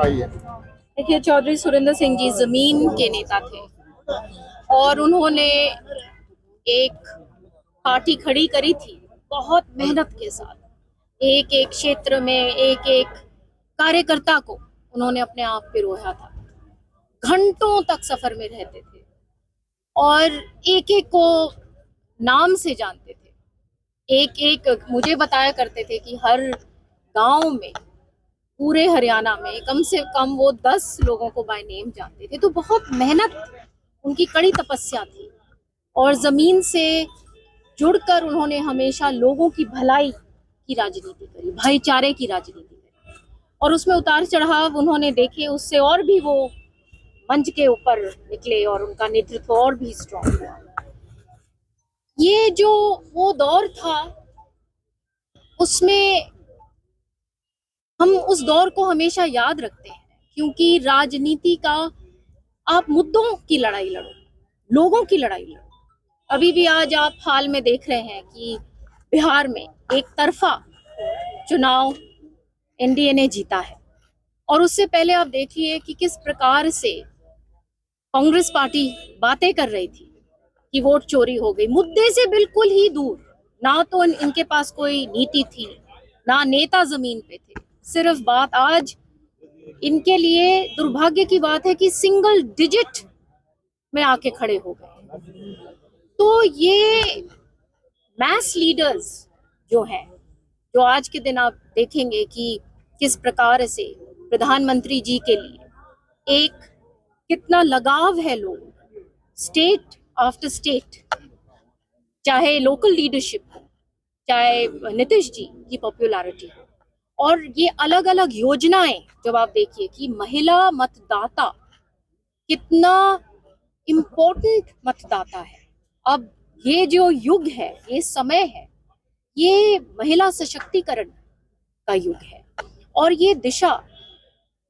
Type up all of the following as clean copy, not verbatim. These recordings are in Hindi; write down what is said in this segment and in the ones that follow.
बताइए। देखिए, चौधरी सुरेंद्र सिंह जी जमीन के नेता थे और उन्होंने एक पार्टी खड़ी करी थी बहुत मेहनत के साथ। एक एक क्षेत्र में एक एक कार्यकर्ता को उन्होंने अपने आप पे रोया था। घंटों तक सफर में रहते थे और एक एक को नाम से जानते थे। एक एक मुझे बताया करते थे कि हर गांव में, पूरे हरियाणा में कम से कम वो 10 लोगों को बाय नेम जानते थे। तो बहुत मेहनत, उनकी कड़ी तपस्या थी और जमीन से जुड़कर उन्होंने हमेशा लोगों की भलाई की राजनीति करी, भाईचारे की राजनीति करी और उसमें उतार चढ़ाव उन्होंने देखे। उससे और भी वो मंच के ऊपर निकले और उनका नेतृत्व और भी स्ट्रॉन्ग हुआ। ये जो वो दौर था, उसमें हम उस दौर को हमेशा याद रखते हैं क्योंकि राजनीति का, आप मुद्दों की लड़ाई लड़ो, लोगों की लड़ाई लड़ो। अभी भी आज आप हाल में देख रहे हैं कि बिहार में एक तरफा चुनाव एनडीए ने जीता है और उससे पहले आप देखिए कि किस प्रकार से कांग्रेस पार्टी बातें कर रही थी कि वोट चोरी हो गई। मुद्दे से बिल्कुल ही दूर, ना तो इनके पास कोई नीति थी, ना नेता जमीन पे थे। सिर्फ बात आज इनके लिए दुर्भाग्य की बात है कि सिंगल डिजिट में आके खड़े हो गए। तो ये मैस लीडर्स जो हैं, जो आज के दिन आप देखेंगे कि किस प्रकार से प्रधानमंत्री जी के लिए एक कितना लगाव है लोगों, स्टेट आफ्टर स्टेट, चाहे लोकल लीडरशिप हो, चाहे नीतीश जी की पॉपुलैरिटी हो, और ये अलग अलग योजनाएं जब आप देखिए कि महिला मतदाता कितना इम्पोर्टेंट मतदाता है। अब ये जो युग है, ये समय है, ये महिला सशक्तिकरण का युग है और ये दिशा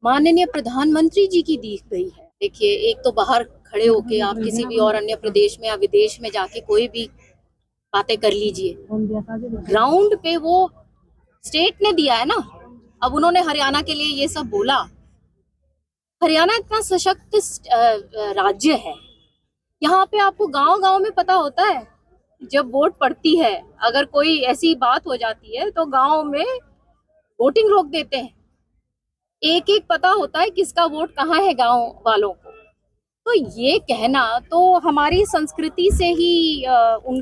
माननीय प्रधानमंत्री जी की दी गई है। देखिए, एक तो बाहर खड़े होके आप किसी भी और अन्य प्रदेश में या विदेश में जाके कोई भी बातें कर लीजिए, ग्राउंड पे वो स्टेट ने दिया है ना। अब उन्होंने हरियाणा के लिए ये सब बोला। हरियाणा इतना सशक्त राज्य है, यहाँ पे आपको गांव गांव में पता होता है, जब वोट पड़ती है अगर कोई ऐसी बात हो जाती है तो गांव में वोटिंग रोक देते हैं। एक एक पता होता है किसका वोट कहाँ है गांव वालों को। तो ये कहना तो हमारी संस्कृति से ही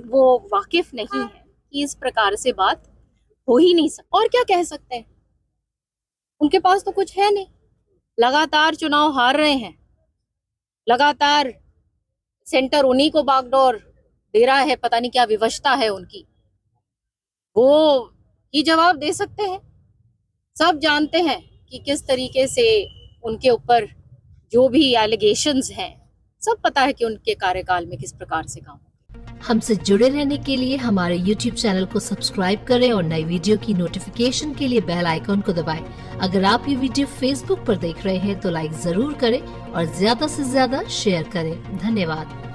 वो वाकिफ नहीं है कि इस प्रकार से बात हो ही नहीं सकती। और क्या कह सकते हैं, उनके पास तो कुछ है नहीं। लगातार चुनाव हार रहे हैं, लगातार सेंटर उन्हीं को बागडोर दे रहा है, पता नहीं क्या विवशता है उनकी, वो ही जवाब दे सकते हैं। सब जानते हैं कि किस तरीके से उनके ऊपर जो भी एलिगेशंस हैं, सब पता है कि उनके कार्यकाल में किस प्रकार से काम। हमसे जुड़े रहने के लिए हमारे YouTube चैनल को सब्सक्राइब करें और नई वीडियो की नोटिफिकेशन के लिए बेल आइकॉन को दबाएं। अगर आप ये वीडियो Facebook पर देख रहे हैं तो लाइक जरूर करें और ज्यादा से ज्यादा शेयर करें। धन्यवाद।